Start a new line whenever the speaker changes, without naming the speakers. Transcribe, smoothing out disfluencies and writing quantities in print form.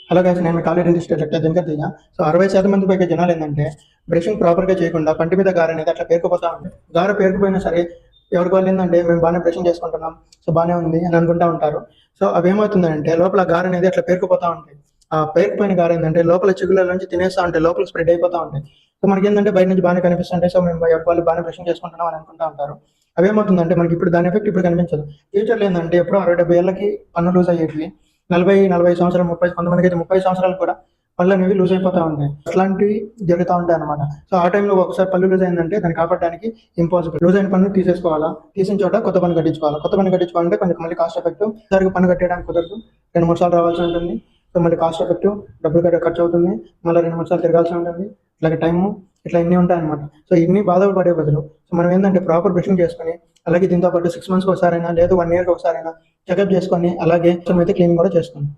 Hello guys, నేను మీ college dentist doctor Dinakar Teja. So 60% మంది పైగా జనాలు ఏంటంటే బ్రషింగ్ ప్రాపర్గా చేయకుండా పంటి మీద గార అనేది అట్లా పేరుకుపోతా ఉంటుంది. గార పేరుకుపోయినా సరే ఎవరికి వాళ్ళు ఏంటంటే మేము బాగానే బ్రషింగ్ చేసుకుంటున్నాం, సో బాగానే ఉంది అని అనుకుంటా ఉంటారు. సో అవి ఏమవుతుందంటే లోపల గార అనేది అట్లా పేరుకుపోతా ఉంటాయి. ఆ పేరుకుపోయిన గార ఏంటంటే లోపల చిగుళ్ళ నుంచి తినేస్తూ ఉంటాయి, లోపల స్ప్రెడ్ అయిపోతూ ఉంటాయి. సో మనకి ఏంటంటే బయట నుంచి బాగానే కనిపిస్తుంటాయి, సో మేము ఎవరికి వాళ్ళు బాగానే బ్రషింగ్ చేసుకుంటున్నాం అని అనుకుంటా ఉంటారు. అవేమవుతుందంటే మనకి ఇప్పుడు దాని ఎఫెక్ట్ ఇప్పుడు కనిపించదు. ఫ్యూచర్లో ఏంటంటే ఎప్పుడో 60-70 ఏళ్ళకి పన్ను లూజ్ అయ్యేటివి 40-40 సంవత్సరాలు 30, కొంతమందికి అయితే 30 సంవత్సరాలు కూడా పళ్ళు అనేవి లూజ్ అయిపోతూ ఉంటాయి. అట్లాంటివి జరుగుతూ ఉంటాయి అనమాట. సో ఆ టైంలో ఒకసారి పళ్ళు లూజ్ అయిందంటే దాన్ని కాపాడడానికి ఇంపాసిబుల్. లూజ్ అయిన పన్ను తీసేసుకోవాలా, తీసిన చోట కొత్త పన్ను కట్టించుకోవాలి. కొత్త పన్ను కట్టించుకోవాలంటే కొంచెం మళ్ళీ కాస్ట్ ఎఫెక్టివ్. సరిగ్గా పన్ను కట్టడానికి కుదరదు, 2-3 సార్లు రావాల్సి ఉంటుంది. సో మళ్ళీ కాస్ట్ ఎఫెక్టివ్, డబ్బులు ఖర్చు అవుతుంది, మళ్ళీ 2-3 సార్లు తిరగాల్సి ఉంటుంది. ఇట్లాగే టైము ఇట్లా ఇన్ని ఉంటాయి అనమాట. సో ఇన్ని బాధలు పడే బదులు సో మనం ఏంటంటే ప్రాపర్ బ్రషింగ్ చేసుకొని, అలాగే దీంతో పాటు 6 మంత్స్కి ఒకసారైనా లేదు 1 ఇయర్కి ఒకసారైనా చెకప్ చేసుకొని, అలాగే అయితే క్లీనింగ్ కూడా చేసుకోండి.